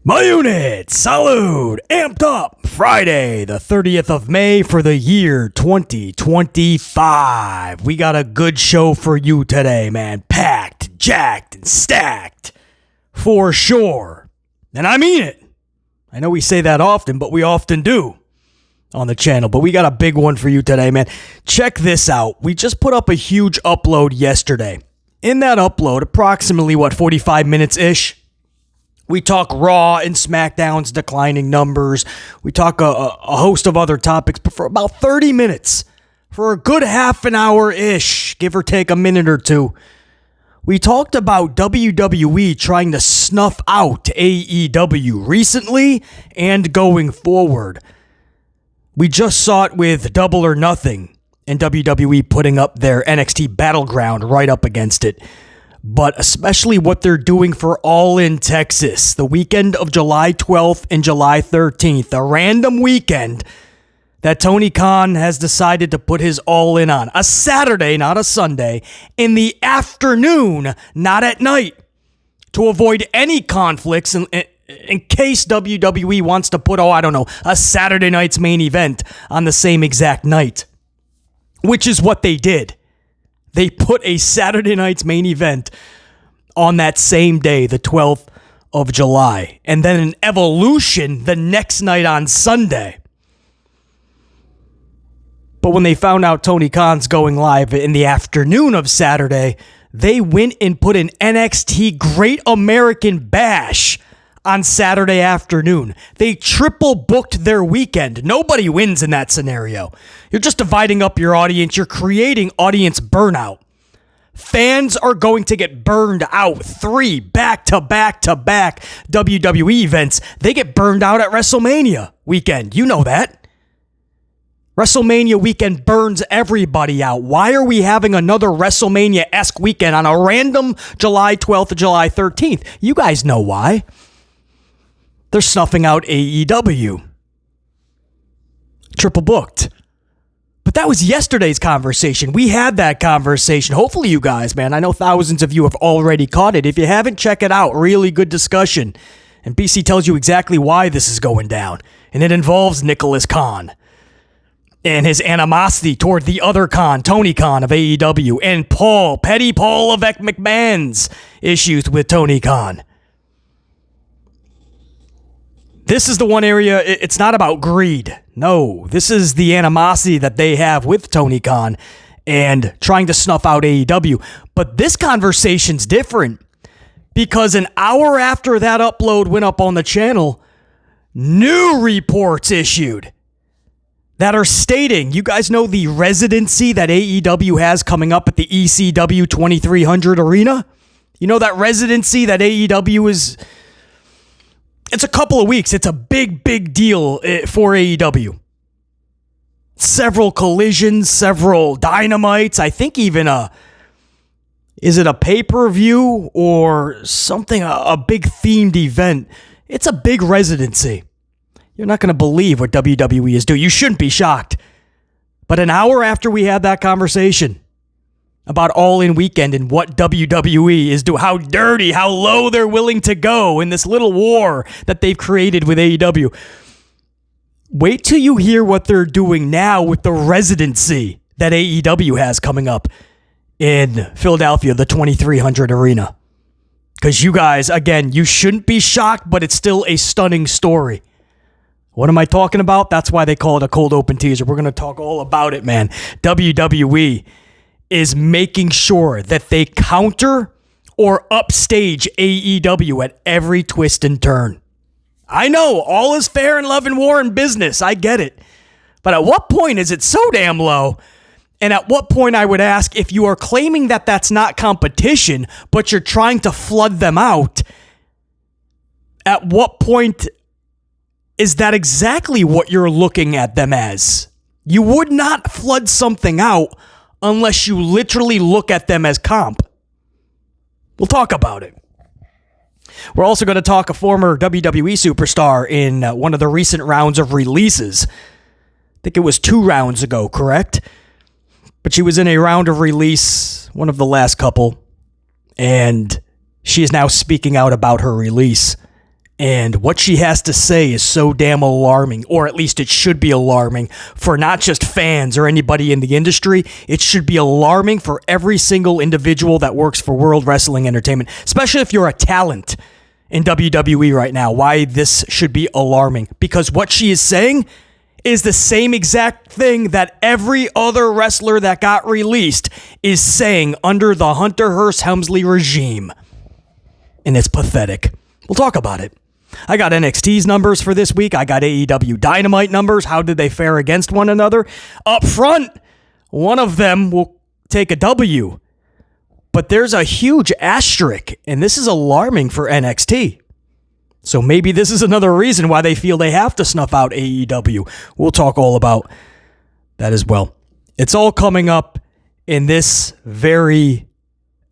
My unit, salute, amped up, Friday, the 30th of May for the year 2025. We got a good show for you today, man. Packed, jacked, and stacked. For sure. And I mean it. I know we say that often, but we often do on the channel. But we got a big one for you today, man. Check this out. We just put up a huge upload yesterday. In that upload, approximately, 45 minutes-ish? We talk Raw and SmackDown's declining numbers. We talk a host of other topics, but for about 30 minutes, for a good half an hour-ish, give or take a minute or two, we talked about WWE trying to snuff out AEW recently and going forward. We just saw it with Double or Nothing and WWE putting up their NXT Battleground right up against it. But especially what they're doing for All In Texas, the weekend of July 12th and July 13th, a random weekend that Tony Khan has decided to put his All In on. A Saturday, not a Sunday, in the afternoon, not at night, to avoid any conflicts in case WWE wants to put, a Saturday night's main event on the same exact night, which is what they did. They put a Saturday night's main event on that same day, the 12th of July, and then an Evolution the next night on Sunday. But when they found out Tony Khan's going live in the afternoon of Saturday, they went and put an NXT Great American Bash on Saturday afternoon. They triple booked their weekend. Nobody wins in that scenario. You're just dividing up your audience. You're creating audience burnout. Fans are going to get burned out. 3 back-to-back-to-back WWE events. They get burned out at WrestleMania weekend. You know that. WrestleMania weekend burns everybody out. Why are we having another WrestleMania-esque weekend on a random July 12th to July 13th? You guys know why. They're snuffing out AEW. Triple booked. But that was yesterday's conversation. We had that conversation. Hopefully you guys, man, I know thousands of you have already caught it. If you haven't, check it out. Really good discussion. And BC tells you exactly why this is going down. And it involves Nicholas Khan and his animosity toward the other Khan, Tony Khan of AEW, and Petty Paul of McMahon's issues with Tony Khan. This is the one area, it's not about greed. No, this is the animosity that they have with Tony Khan and trying to snuff out AEW. But this conversation's different because an hour after that upload went up on the channel, new reports issued that are stating, you guys know the residency that AEW has coming up at the ECW 2300 arena? You know that residency that AEW is... It's a couple of weeks. It's a big, big deal for AEW. Several collisions, several dynamites. I think even is it a pay-per-view or something, a big themed event? It's a big residency. You're not going to believe what WWE is doing. You shouldn't be shocked. But an hour after we had that conversation about All In Weekend and what WWE is doing, how dirty, how low they're willing to go in this little war that they've created with AEW. Wait till you hear what they're doing now with the residency that AEW has coming up in Philadelphia, the 2300 arena. Because you guys, again, you shouldn't be shocked, but it's still a stunning story. What am I talking about? That's why they call it a cold open teaser. We're going to talk all about it, man. WWE is making sure that they counter or upstage AEW at every twist and turn. I know, all is fair in love and war and business. I get it. But at what point is it so damn low? And at what point, I would ask, if you are claiming that that's not competition, but you're trying to flood them out, at what point is that exactly what you're looking at them as? You would not flood something out unless you literally look at them as comp. We'll talk about it. We're also going to talk a former WWE superstar in one of the recent rounds of releases. I think it was 2 rounds ago, correct? But she was in a round of release, one of the last couple, and she is now speaking out about her release And what she has to say is so damn alarming, or at least it should be alarming for not just fans or anybody in the industry. It should be alarming for every single individual that works for World Wrestling Entertainment, especially if you're a talent in WWE right now. Why this should be alarming. Because what she is saying is the same exact thing that every other wrestler that got released is saying under the Hunter Hearst Helmsley regime. And it's pathetic. We'll talk about it. I got NXT's numbers for this week. I got AEW Dynamite numbers. How did they fare against one another? Up front, one of them will take a W. But there's a huge asterisk, and this is alarming for NXT. So maybe this is another reason why they feel they have to snuff out AEW. We'll talk all about that as well. It's all coming up in this very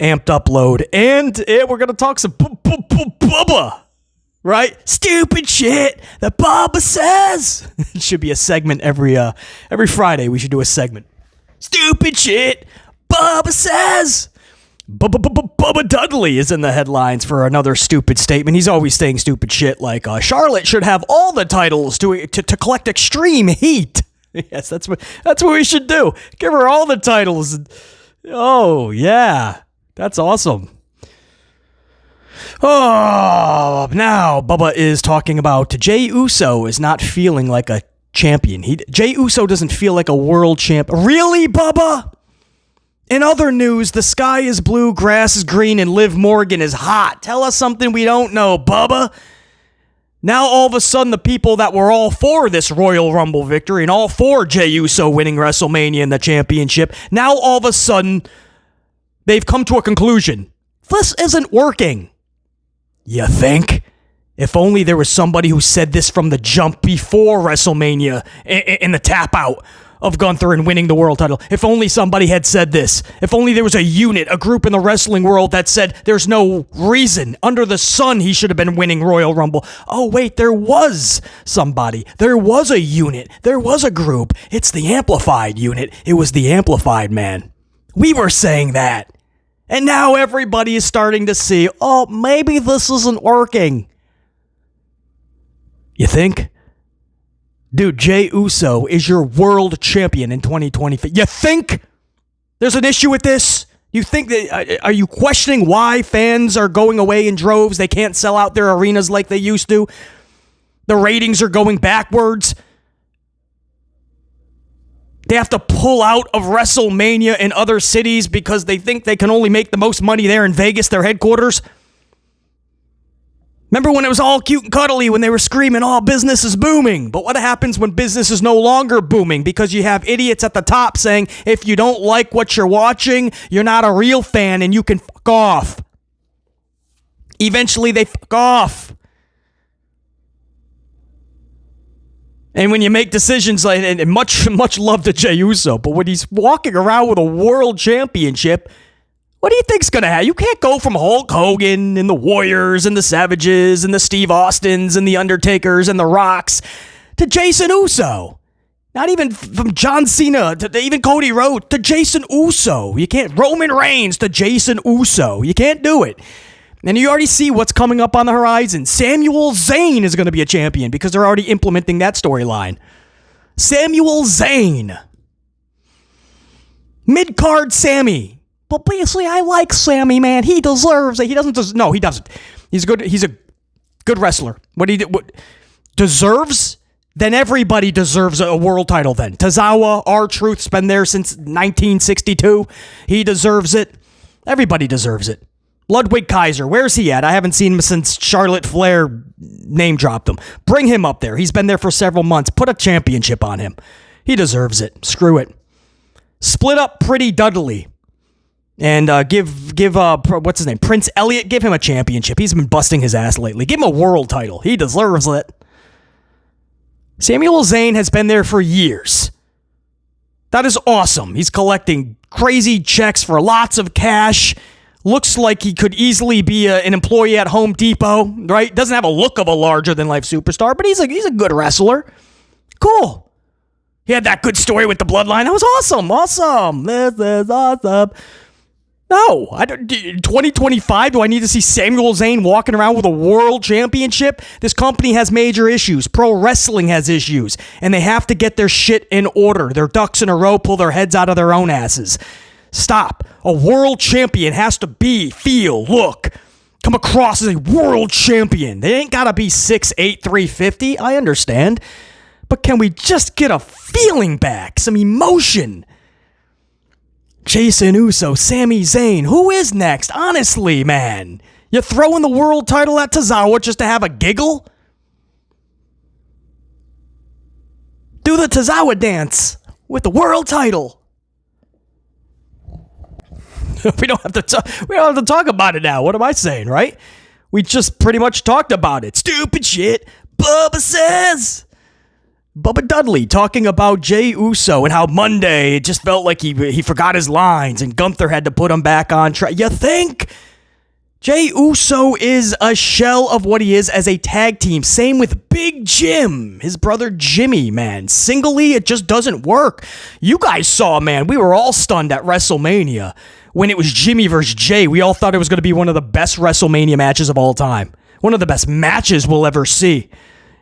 amped up load. And we're going to talk some Bubba. Right? Stupid shit that Bubba says. It should be a segment every Friday. We should do a segment. Stupid shit Bubba says. Bubba Dudley is in the headlines for another stupid statement. He's always saying stupid shit like Charlotte should have all the titles to collect extreme heat. Yes, that's what we should do. Give her all the titles. Oh yeah, that's awesome. Oh, now Bubba is talking about Jey Uso is not feeling like a champion. Jey Uso doesn't feel like a world champ. Really, Bubba? In other news, the sky is blue, grass is green, and Liv Morgan is hot. Tell us something we don't know, Bubba. Now all of a sudden, the people that were all for this Royal Rumble victory and all for Jey Uso winning WrestleMania and the championship, now all of a sudden, they've come to a conclusion. This isn't working. You think? If only there was somebody who said this from the jump before WrestleMania in the tap out of Gunther and winning the world title. If only somebody had said this. If only there was a unit, a group in the wrestling world that said there's no reason under the sun he should have been winning Royal Rumble. Oh, wait, there was somebody. There was a unit. There was a group. It's the Amplified unit. It was the Amplified man. We were saying that. And now everybody is starting to see, oh, maybe this isn't working. You think? Dude, Jey Uso is your world champion in 2023. You think there's an issue with this? You think that, are you questioning why fans are going away in droves? They can't sell out their arenas like they used to. The ratings are going backwards. They have to pull out of WrestleMania in other cities because they think they can only make the most money there in Vegas, their headquarters. Remember when it was all cute and cuddly when they were screaming, oh, business is booming. But what happens when business is no longer booming? Because you have idiots at the top saying, if you don't like what you're watching, you're not a real fan and you can fuck off. Eventually they fuck off. And when you make decisions like, and much love to Jey Uso, but when he's walking around with a world championship, what do you think's going to happen? You can't go from Hulk Hogan and the Warriors and the Savages and the Steve Austins and the Undertakers and the Rocks to Jason Uso. Not even from John Cena to even Cody Rhodes to Jason Uso. You can't. Roman Reigns to Jason Uso. You can't do it. And you already see what's coming up on the horizon. Samuel Zayn is going to be a champion because they're already implementing that storyline. Samuel Zayn. Mid-card Sammy. But basically, I like Sammy, man. He deserves it. He doesn't. No, he doesn't. He's good. He's a good wrestler. What deserves? Then everybody deserves a world title. Then Tozawa, R-Truth's been there since 1962. He deserves it. Everybody deserves it. Ludwig Kaiser, where's he at? I haven't seen him since Charlotte Flair name dropped him. Bring him up there. He's been there for several months. Put a championship on him. He deserves it. Screw it. Split up Pretty Dudley. And give what's his name? Prince Elliott, give him a championship. He's been busting his ass lately. Give him a world title. He deserves it. Samuel Zayn has been there for years. That is awesome. He's collecting crazy checks for lots of cash. Looks like he could easily be an employee at Home Depot, right? Doesn't have a look of a larger-than-life superstar, but he's a good wrestler. Cool. He had that good story with the bloodline. That was awesome. Awesome. This is awesome. No, I don't. 2025, do I need to see Samuel Zayn walking around with a world championship? This company has major issues. Pro wrestling has issues, and they have to get their shit in order. Their ducks in a row, pull their heads out of their own asses. Stop. A world champion has to be, feel, look, come across as a world champion. They ain't gotta be 6'8", 350. I understand, but can we just get a feeling back, some emotion? Jason Uso, Sami Zayn, who is next? Honestly, man. You throwing the world title at Tozawa just to have a giggle? Do the Tozawa dance with the world title. We don't have to talk about it now. What am I saying, right? We just pretty much talked about it. Stupid shit. Bubba says. Bubba Dudley talking about Jey Uso and how Monday it just felt like he forgot his lines and Gunther had to put him back on track. You think? Jey Uso is a shell of what he is as a tag team. Same with Big Jim, his brother Jimmy, man. Singly, it just doesn't work. You guys saw, man, we were all stunned at WrestleMania when it was Jimmy versus Jey. We all thought it was going to be one of the best WrestleMania matches of all time. One of the best matches we'll ever see.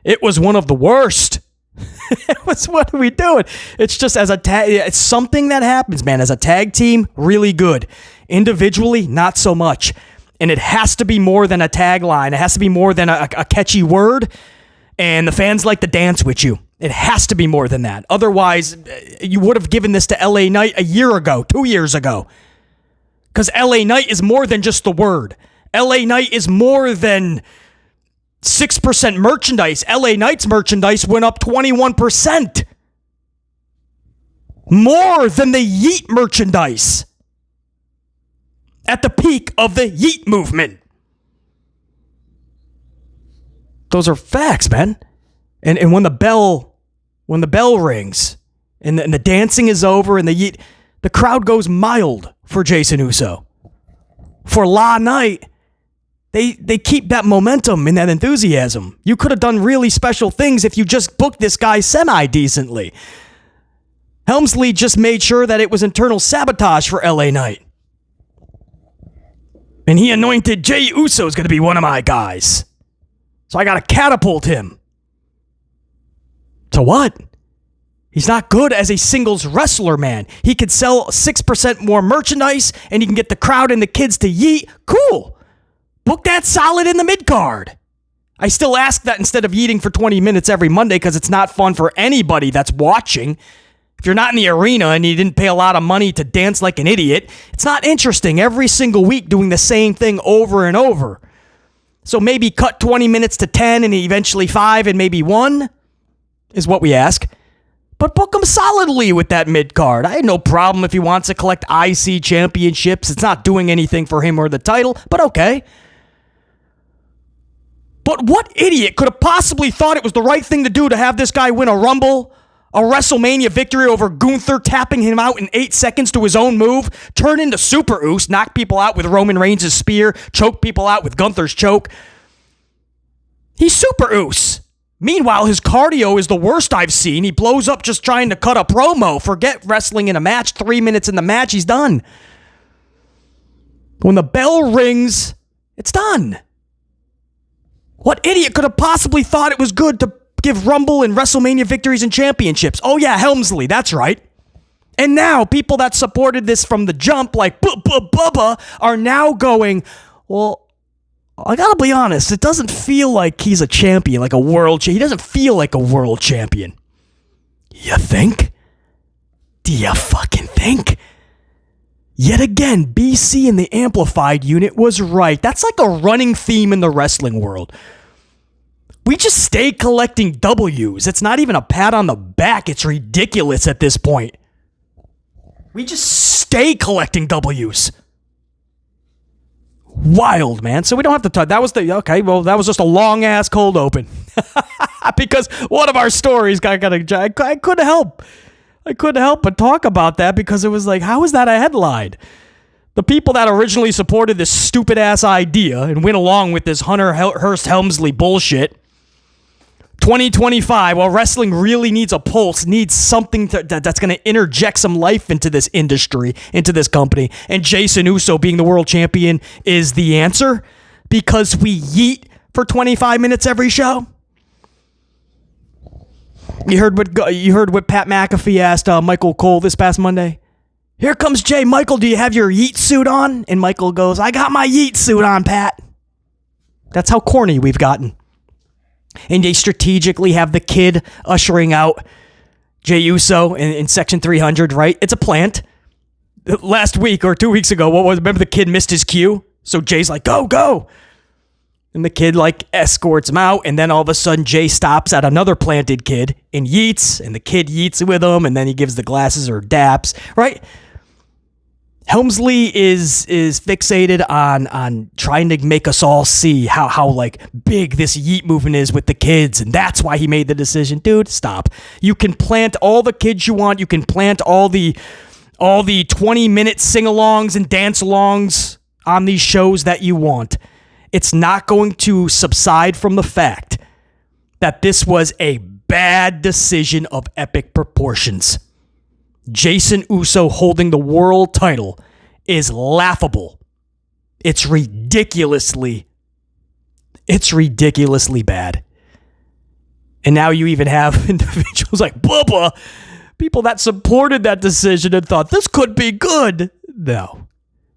It was one of the worst. It was, what are we doing? It's just as a tag, it's something that happens, man. As a tag team, really good. Individually, not so much. And it has to be more than a tagline. It has to be more than a catchy word. And the fans like to dance with you. It has to be more than that. Otherwise, you would have given this to LA Knight a year ago, 2 years ago. Because LA Knight is more than just the word. LA Knight is more than 6% merchandise. LA Knight's merchandise went up 21%. More than the Yeet merchandise. At the peak of the Yeet movement. Those are facts, man. And when the bell rings and the dancing is over and the crowd goes mild for Jason Uso. For La Knight, They keep that momentum and that enthusiasm. You could have done really special things if you just booked this guy semi-decently. Helmsley just made sure that it was internal sabotage for LA Knight. And he anointed Jey Uso is going to be one of my guys. So I got to catapult him. To what? He's not good as a singles wrestler, man. He could sell 6% more merchandise and he can get the crowd and the kids to yeet. Cool. Book that solid in the mid-card. I still ask that instead of yeeting for 20 minutes every Monday because it's not fun for anybody that's watching. If you're not in the arena and you didn't pay a lot of money to dance like an idiot, it's not interesting every single week doing the same thing over and over. So maybe cut 20 minutes to 10 and eventually 5 and maybe 1 is what we ask. But book him solidly with that mid-card. I had no problem if he wants to collect IC championships. It's not doing anything for him or the title, but okay. But what idiot could have possibly thought it was the right thing to do to have this guy win a Rumble, a WrestleMania victory over Gunther, tapping him out in 8 seconds to his own move, turn into Super Uso, knock people out with Roman Reigns' spear, choke people out with Gunther's choke. He's Super Uso. Meanwhile, his cardio is the worst I've seen. He blows up just trying to cut a promo. Forget wrestling in a match. 3 minutes in the match, he's done. When the bell rings, it's done. What idiot could have possibly thought it was good to give Rumble and WrestleMania victories and championships? Oh yeah, Helmsley, that's right. And now, people that supported this from the jump, like Bubba, are now going, well, I gotta be honest, it doesn't feel like he's a champion, like a world champion. He doesn't feel like a world champion. You think? Do you fucking think? Yet again, BC in the Amplified unit was right. That's like a running theme in the wrestling world. We just stay collecting W's. It's not even a pat on the back. It's ridiculous at this point. We just stay collecting W's. Wild, man. So we don't have to talk. That was just a long-ass cold open. Because one of our stories I couldn't help. I couldn't help but talk about that because it was like, how is that a headline? The people that originally supported this stupid-ass idea and went along with this Hunter Hearst Helmsley bullshit 2025, while wrestling really needs a pulse, needs something that's going to interject some life into this industry, into this company, and Jason Uso being the world champion is the answer because we yeet for 25 minutes every show. You heard what Pat McAfee asked Michael Cole this past Monday? Here comes Jay. Michael, do you have your yeet suit on? And Michael goes, I got my yeet suit on, Pat. That's how corny we've gotten. And they strategically have the kid ushering out Jey Uso in Section 300, right? It's a plant. Last week or 2 weeks ago, remember the kid missed his cue? So Jay's like, go, go. And the kid escorts him out. And then all of a sudden, Jay stops at another planted kid and yeets. And the kid yeets with him. And then he gives the glasses or daps, right? Helmsley is fixated on trying to make us all see how big this yeet movement is with the kids, and that's why he made the decision. Dude, stop. You can plant all the kids you want. You can plant all the 20-minute sing-alongs and dance-alongs on these shows that you want. It's not going to subside from the fact that this was a bad decision of epic proportions. Jason Uso holding the world title is laughable. It's ridiculously bad. And now you even have individuals like Bubba, people that supported that decision and thought this could be good. No.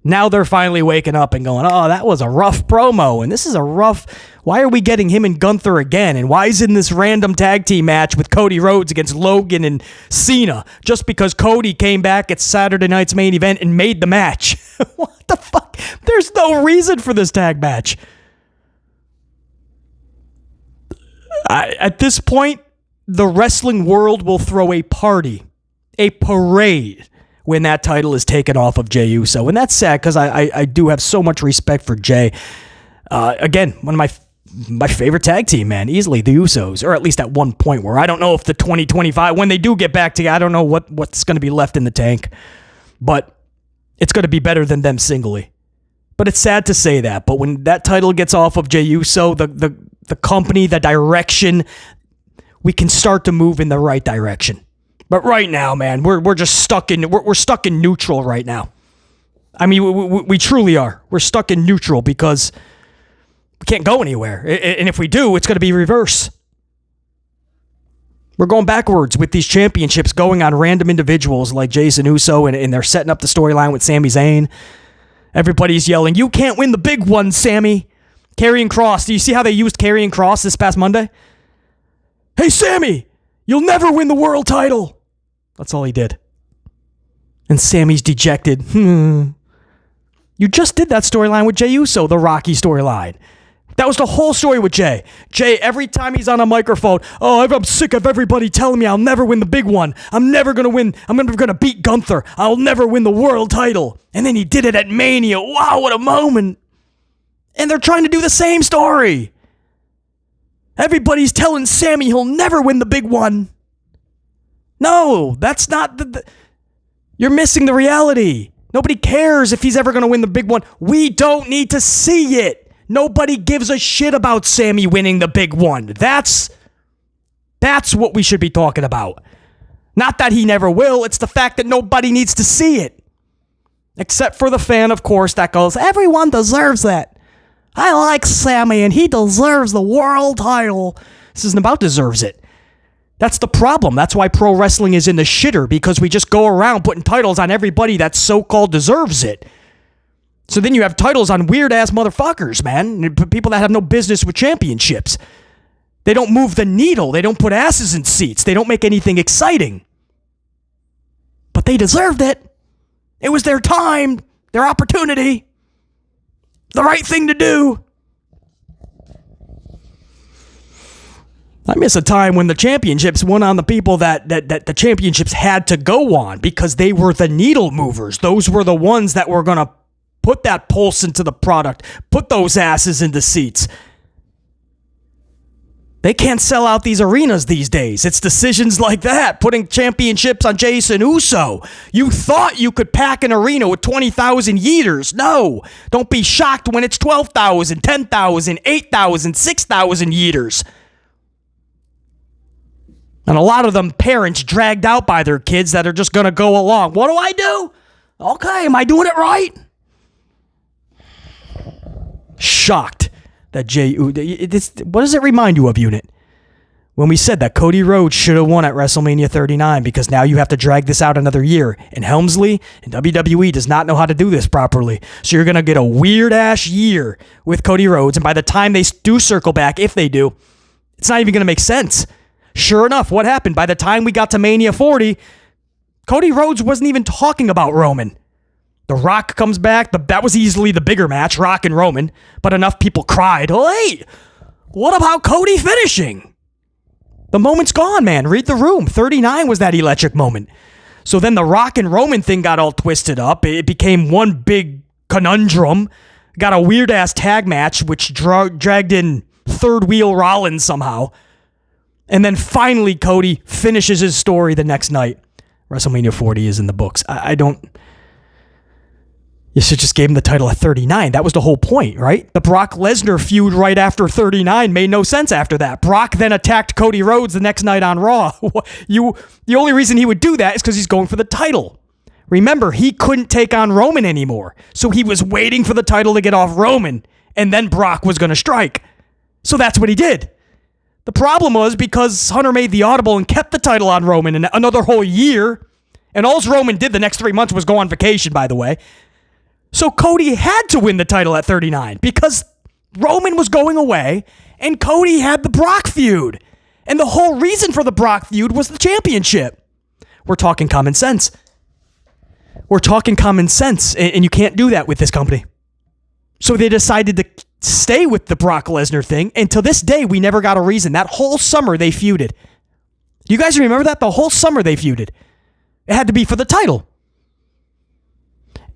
Now they're finally waking up and going, oh, that was a rough promo. And this is a rough... Why are we getting him and Gunther again? And why is in this random tag team match with Cody Rhodes against Logan and Cena? Just because Cody came back at Saturday night's main event and made the match. What the fuck? There's no reason for this tag match. At this point, the wrestling world will throw a party, a parade, when that title is taken off of Jey Uso. And that's sad because I do have so much respect for Jey. Again, one of my favorite tag team, man, easily the Usos, or at least at one point where I don't know if the 2025, when they do get back together, I don't know what's going to be left in the tank, but it's going to be better than them singly. But it's sad to say that, but when that title gets off of Jey Uso, the company, the direction, we can start to move in the right direction. But right now, man, we're just stuck in neutral right now. I mean, we truly are. We're stuck in neutral because we can't go anywhere. And if we do, it's going to be reverse. We're going backwards with these championships going on random individuals like Jason Uso, and they're setting up the storyline with Sami Zayn. Everybody's yelling, you can't win the big one, Sammy. Karrion Kross. Do you see how they used Karrion Kross this past Monday? Hey, Sammy, you'll never win the world title. That's all he did. And Sammy's dejected. You just did that storyline with Jey Uso, the Rocky storyline. That was the whole story with Jey. Jey, every time he's on a microphone, I'm sick of everybody telling me I'll never win the big one. I'm never going to win. I'm never going to beat Gunther. I'll never win the world title. And then he did it at Mania. Wow, what a moment. And they're trying to do the same story. Everybody's telling Sammy he'll never win the big one. No, that's not you're missing the reality. Nobody cares if he's ever going to win the big one. We don't need to see it. Nobody gives a shit about Sammy winning the big one. That's what we should be talking about. Not that he never will. It's the fact that nobody needs to see it. Except for the fan, of course, that goes, everyone deserves that. I like Sammy and he deserves the world title. This isn't about deserves it. That's the problem. That's why pro wrestling is in the shitter, because we just go around putting titles on everybody that so-called deserves it. So then you have titles on weird-ass motherfuckers, man. People that have no business with championships. They don't move the needle. They don't put asses in seats. They don't make anything exciting. But they deserved it. It was their time, their opportunity, the right thing to do. I miss a time when the championships went on the people that the championships had to go on because they were the needle movers. Those were the ones that were going to put that pulse into the product, put those asses into seats. They can't sell out these arenas these days. It's decisions like that, putting championships on Jason Uso. You thought you could pack an arena with 20,000 yeeters. No, don't be shocked when it's 12,000, 10,000, 8,000, 6,000 yeeters. And a lot of them parents dragged out by their kids that are just going to go along. What do I do? Okay, am I doing it right? Shocked that Jey Uso. What does it remind you of, Unit? When we said that Cody Rhodes should have won at WrestleMania 39 because now you have to drag this out another year. And Helmsley and WWE does not know how to do this properly. So you're going to get a weird-ass year with Cody Rhodes. And by the time they do circle back, if they do, it's not even going to make sense. Sure enough, what happened? By the time we got to Mania 40, Cody Rhodes wasn't even talking about Roman. The Rock comes back. That was easily the bigger match, Rock and Roman. But enough people cried, oh, hey, what about Cody finishing? The moment's gone, man. Read the room. 39 was that electric moment. So then the Rock and Roman thing got all twisted up. It became one big conundrum. Got a weird-ass tag match, which dragged in third wheel Rollins somehow. And then finally, Cody finishes his story the next night. WrestleMania 40 is in the books. You should just gave him the title at 39. That was the whole point, right? The Brock Lesnar feud right after 39 made no sense after that. Brock then attacked Cody Rhodes the next night on Raw. The only reason he would do that is because he's going for the title. Remember, he couldn't take on Roman anymore. So he was waiting for the title to get off Roman, and then Brock was going to strike. So that's what he did. The problem was because Hunter made the audible and kept the title on Roman in another whole year, and all Roman did the next 3 months was go on vacation, by the way. So Cody had to win the title at 39 because Roman was going away and Cody had the Brock feud. And the whole reason for the Brock feud was the championship. We're talking common sense. We're talking common sense, and you can't do that with this company. So they decided to stay with the Brock Lesnar thing, and to this day, we never got a reason. That whole summer, they feuded. Do you guys remember that? The whole summer, they feuded. It had to be for the title.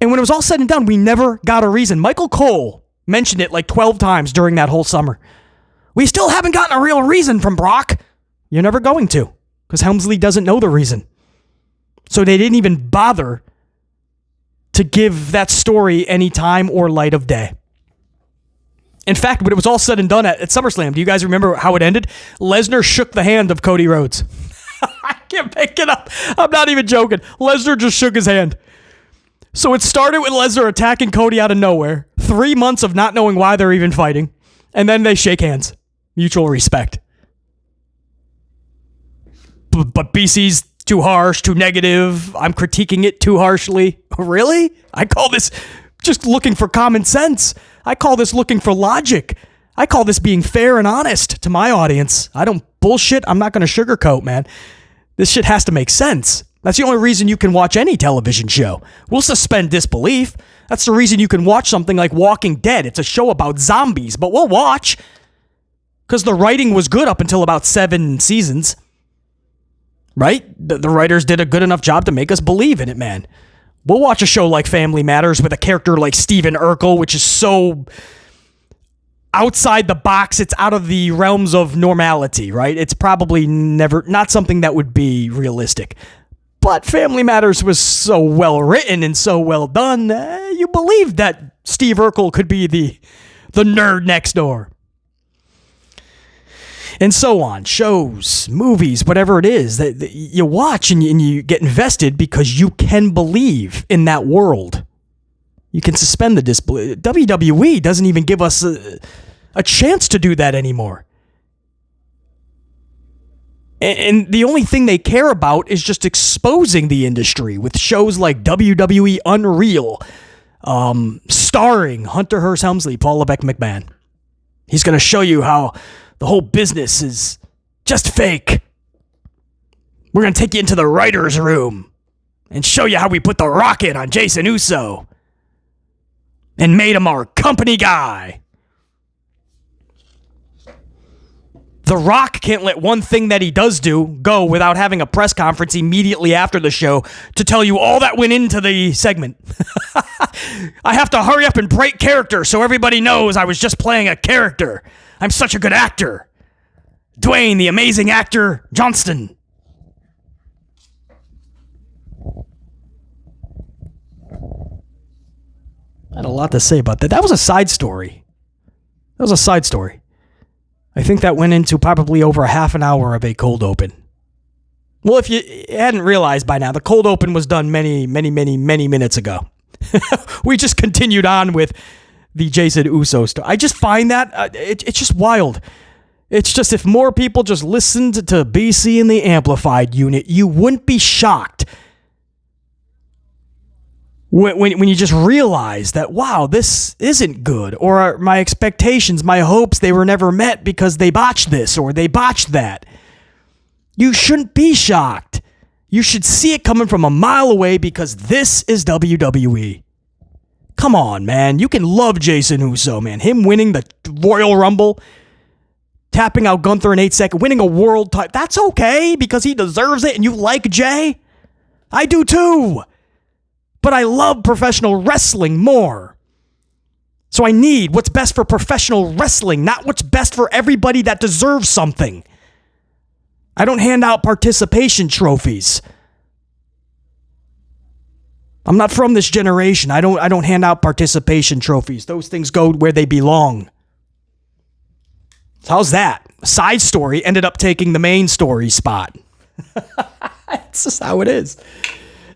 And when it was all said and done, we never got a reason. Michael Cole mentioned it like 12 times during that whole summer. We still haven't gotten a real reason from Brock. You're never going to, because Helmsley doesn't know the reason. So they didn't even bother to give that story any time or light of day. In fact, when it was all said and done at SummerSlam, do you guys remember how it ended? Lesnar shook the hand of Cody Rhodes. I can't make it up. I'm not even joking. Lesnar just shook his hand. So it started with Lesnar attacking Cody out of nowhere. 3 months of not knowing why they're even fighting. And then they shake hands. Mutual respect. But BC's too harsh, too negative. I'm critiquing it too harshly. Really? I call this just looking for common sense. I call this looking for logic. I call this being fair and honest to my audience. I don't bullshit. I'm not going to sugarcoat, man. This shit has to make sense. That's the only reason you can watch any television show. We'll suspend disbelief. That's the reason you can watch something like Walking Dead. It's a show about zombies, but we'll watch. Because the writing was good up until about 7 seasons. Right? The writers did a good enough job to make us believe in it, man. We'll watch a show like Family Matters with a character like Steven Urkel, which is so outside the box. It's out of the realms of normality, right? It's probably not something that would be realistic. But Family Matters was so well written and so well done, you believed that Steve Urkel could be the nerd next door. And so on. Shows, movies, whatever it is that you watch and you get invested because you can believe in that world. You can suspend the disbelief. WWE doesn't even give us a chance to do that anymore. And the only thing they care about is just exposing the industry with shows like WWE Unreal, starring Hunter Hearst Helmsley, Paul Levesque McMahon. He's going to show you how the whole business is just fake. We're going to take you into the writer's room and show you how we put the rocket on Jason Uso and made him our company guy. The Rock can't let one thing that he does do go without having a press conference immediately after the show to tell you all that went into the segment. I have to hurry up and break character so everybody knows I was just playing a character. I'm such a good actor. Dwayne, the amazing actor, Johnston. I had a lot to say about that. That was a side story. I think that went into probably over a half an hour of a cold open. Well, if you hadn't realized by now, the cold open was done many minutes ago. We just continued on with the Jey Uso story. I just find that it's just wild. It's just, if more people just listened to BC in the Amplified unit, you wouldn't be shocked when you just realize that, wow, this isn't good, or my expectations, my hopes, they were never met because they botched this or they botched that. You shouldn't be shocked. You should see it coming from a mile away, because this is WWE. Come on, man. You can love Jey Uso, man. Him winning the Royal Rumble, tapping out Gunther in 8 seconds, winning a world title. That's okay, because he deserves it, and you like Jey. I do too. But I love professional wrestling more. So I need what's best for professional wrestling, not what's best for everybody that deserves something. I don't hand out participation trophies. I'm not from this generation. I don't hand out participation trophies. Those things go where they belong. So how's that? Side story ended up taking the main story spot. That's just how it is.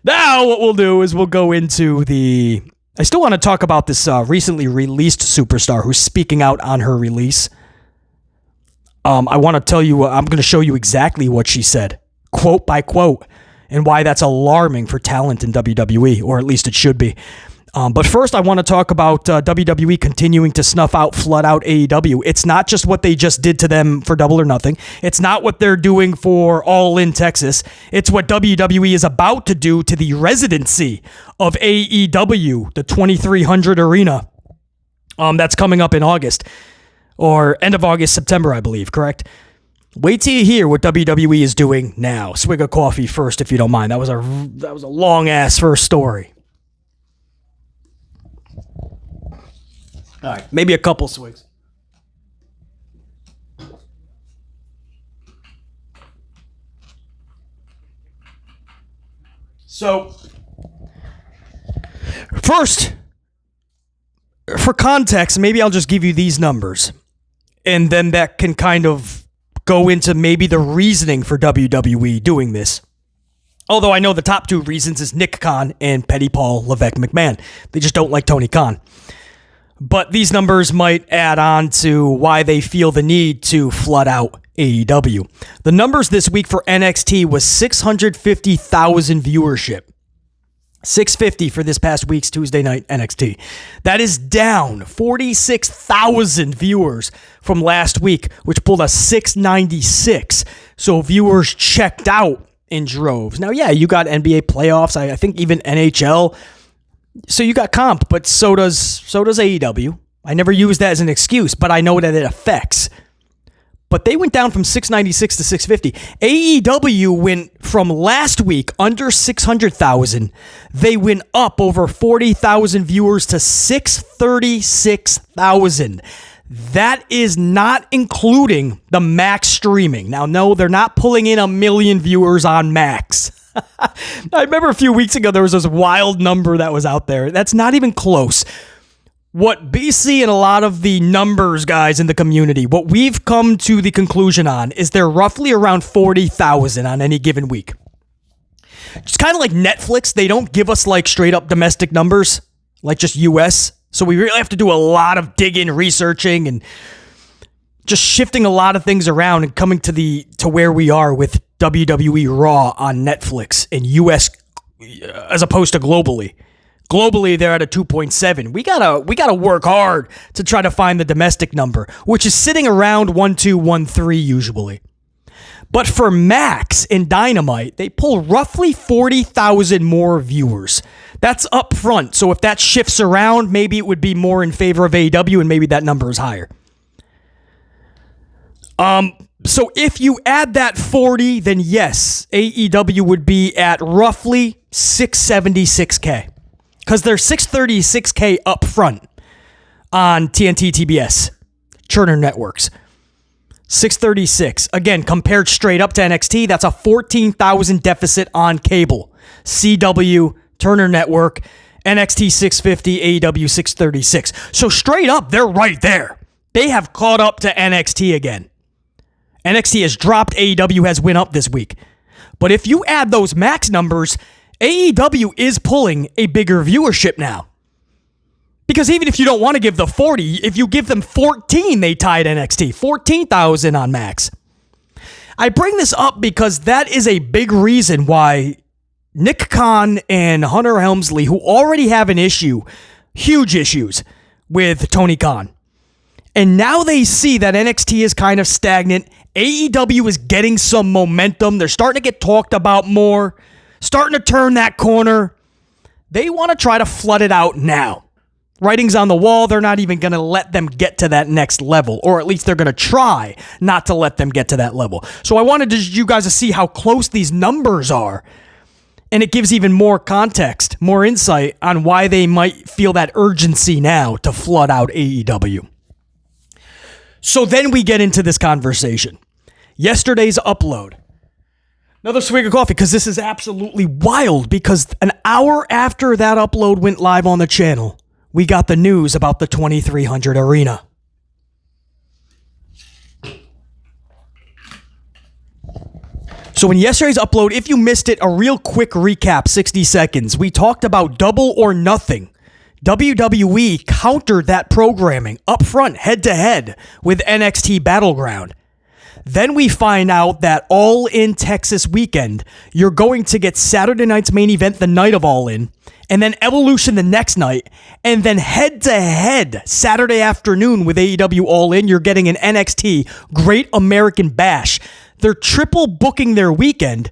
Now what we'll do is we'll go into I still want to talk about this recently released superstar who's speaking out on her release. I want to tell you, I'm going to show you exactly what she said, quote by quote, and why that's alarming for talent in WWE, or at least it should be. But first, I want to talk about WWE continuing to snuff out, flood out AEW. It's not just what they just did to them for Double or Nothing. It's not what they're doing for All In Texas. It's what WWE is about to do to the residency of AEW, the 2300 Arena. That's coming up in August, or end of August, September, I believe, correct? Wait till you hear what WWE is doing now. Swig of coffee first, if you don't mind. That was a long-ass first story. All right, maybe a couple swigs. So, first, for context, maybe I'll just give you these numbers, and then that can kind of go into maybe the reasoning for WWE doing this. Although I know the top two reasons is Nick Khan and Petty Paul Levesque McMahon. They just don't like Tony Khan. But these numbers might add on to why they feel the need to flood out AEW. The numbers this week for NXT was 650,000 viewership. 650 for this past week's Tuesday night NXT. That is down 46,000 viewers from last week, which pulled us 696. So viewers checked out in droves. Now, yeah, you got NBA playoffs. I think even NHL. So you got comp, but so does AEW. I never use that as an excuse, but I know that it affects. But they went down from 696 to 650. AEW went from last week under 600,000. They went up over 40,000 viewers to 636,000. That is not including the Max streaming. Now, no, they're not pulling in 1 million viewers on Max. I remember a few weeks ago, there was this wild number that was out there. That's not even close. What BC and a lot of the numbers guys in the community, what we've come to the conclusion on is they're roughly around 40,000 on any given week. It's kind of like Netflix. They don't give us like straight up domestic numbers, like just US. So we really have to do a lot of digging, researching, and just shifting a lot of things around and coming to where we are with WWE Raw on Netflix in US as opposed to globally. Globally, they're at a 2.7. We gotta work hard to try to find the domestic number, which is sitting around 1.2, 1.3 usually. But for Max and Dynamite, they pull roughly 40,000 more viewers. That's up front. So if that shifts around, maybe it would be more in favor of AEW, and maybe that number is higher. So if you add that 40, then yes, AEW would be at roughly 676K. Because they're 636K up front on TNT, TBS, Turner Networks. 636. Again, compared straight up to NXT, that's a 14,000 deficit on cable. CW, Turner Network, NXT 650, AEW 636. So straight up, they're right there. They have caught up to NXT again. NXT has dropped, AEW has went up this week. But if you add those Max numbers, AEW is pulling a bigger viewership now. Because even if you don't want to give the 40, if you give them 14, they tied NXT. 14,000 on Max. I bring this up because that is a big reason why Nick Khan and Hunter Helmsley, who already have an issue, huge issues with Tony Khan. And now they see that NXT is kind of stagnant. AEW is getting some momentum. They're starting to get talked about more, starting to turn that corner. They want to try to flood it out now. Writing's on the wall. They're not even going to let them get to that next level, or at least they're going to try not to let them get to that level. So I wanted you guys to see how close these numbers are, and it gives even more context, more insight on why they might feel that urgency now to flood out AEW. So then we get into this conversation. Yesterday's upload. Another swig of coffee, because this is absolutely wild, because an hour after that upload went live on the channel, we got the news about the 2300 arena. So in yesterday's upload, if you missed it, a real quick recap, 60 seconds. We talked about Double or Nothing. WWE countered that programming up front, head-to-head, with NXT Battleground. Then we find out that All In Texas weekend, you're going to get Saturday night's main event the night of All In, and then Evolution the next night, and then head-to-head Saturday afternoon with AEW All In, you're getting an NXT Great American Bash. They're triple booking their weekend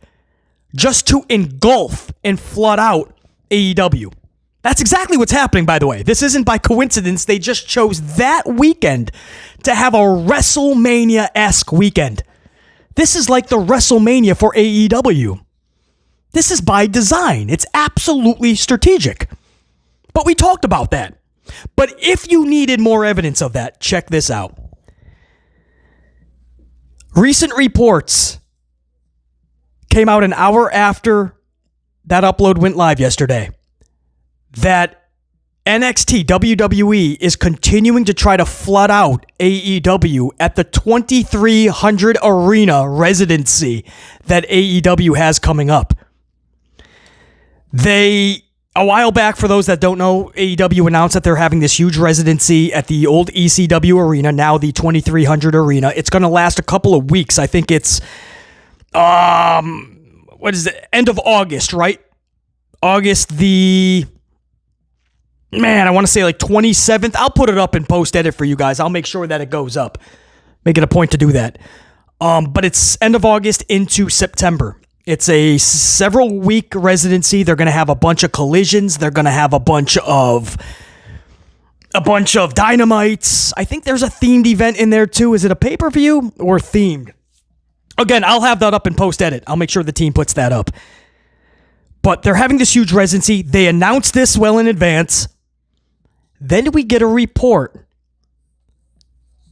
just to engulf and flood out AEW. That's exactly what's happening, by the way. This isn't by coincidence. They just chose that weekend to have a WrestleMania-esque weekend. This is like the WrestleMania for AEW. This is by design. It's absolutely strategic. But we talked about that. But if you needed more evidence of that, check this out. Recent reports came out an hour after that upload went live yesterday that NXT WWE is continuing to try to flood out AEW at the 2300 arena residency that AEW has coming up. A while back, for those that don't know, AEW announced that they're having this huge residency at the old ECW arena, now the 2300 arena. It's going to last a couple of weeks. I think it's, end of August, right? August I want to say like 27th. I'll put it up in post-edit for you guys. I'll make sure that it goes up. Make it a point to do that. But it's end of August into September. It's a several-week residency. They're going to have a bunch of collisions. They're going to have a bunch of dynamites. I think there's a themed event in there too. Is it a pay-per-view or themed? Again, I'll have that up in post-edit. I'll make sure the team puts that up. But they're having this huge residency. They announced this well in advance. Then we get a report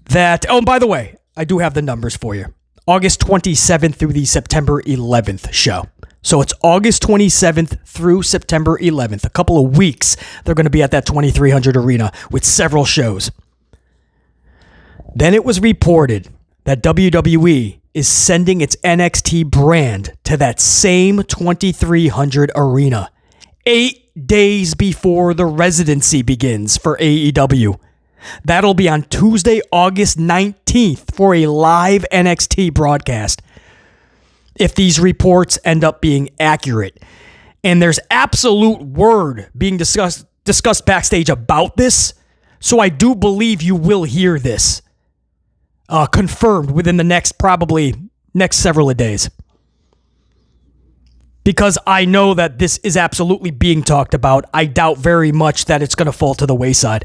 that, by the way, I do have the numbers for you. August 27th through the September 11th show. So it's August 27th through September 11th. A couple of weeks, they're going to be at that 2300 arena with several shows. Then it was reported that WWE is sending its NXT brand to that same 2300 arena 8 days before the residency begins for AEW. That'll be on Tuesday, August 19th for a live NXT broadcast. If these reports end up being accurate. And there's absolute word being discussed backstage about this. So I do believe you will hear this confirmed within the next several days. Because I know that this is absolutely being talked about. I doubt very much that it's going to fall to the wayside.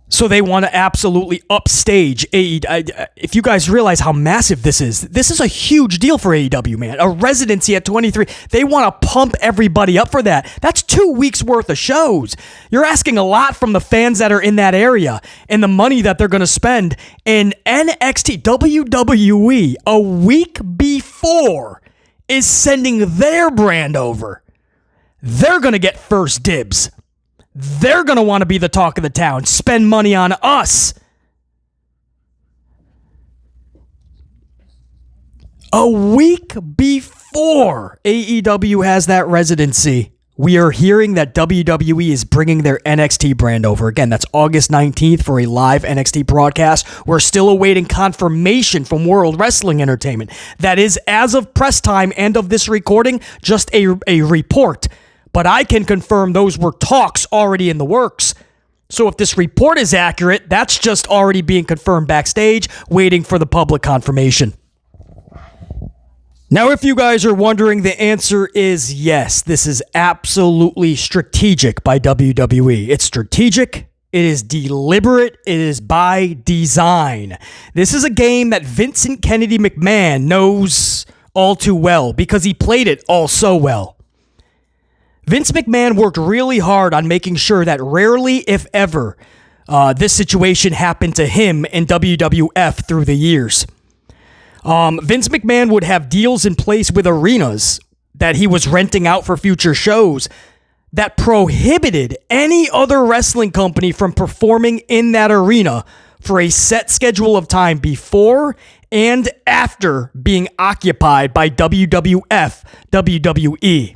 So they want to absolutely upstage AEW. If you guys realize how massive this is a huge deal for AEW, man. A residency at 23. They want to pump everybody up for that. That's 2 weeks worth of shows. You're asking a lot from the fans that are in that area and the money that they're going to spend. And NXT, WWE, a week before is sending their brand over. They're going to get first dibs. They're going to want to be the talk of the town, spend money on us. A week before AEW has that residency, we are hearing that WWE is bringing their NXT brand over. Again, that's August 19th for a live NXT broadcast. We're still awaiting confirmation from World Wrestling Entertainment. That is, as of press time and of this recording, just a report. But I can confirm those were talks already in the works. So if this report is accurate, that's just already being confirmed backstage, waiting for the public confirmation. Now, if you guys are wondering, the answer is yes. This is absolutely strategic by WWE. It's strategic. It is deliberate. It is by design. This is a game that Vincent Kennedy McMahon knows all too well because he played it all so well. Vince McMahon worked really hard on making sure that rarely, if ever, this situation happened to him in WWF through the years. Vince McMahon would have deals in place with arenas that he was renting out for future shows that prohibited any other wrestling company from performing in that arena for a set schedule of time before and after being occupied by WWF, WWE.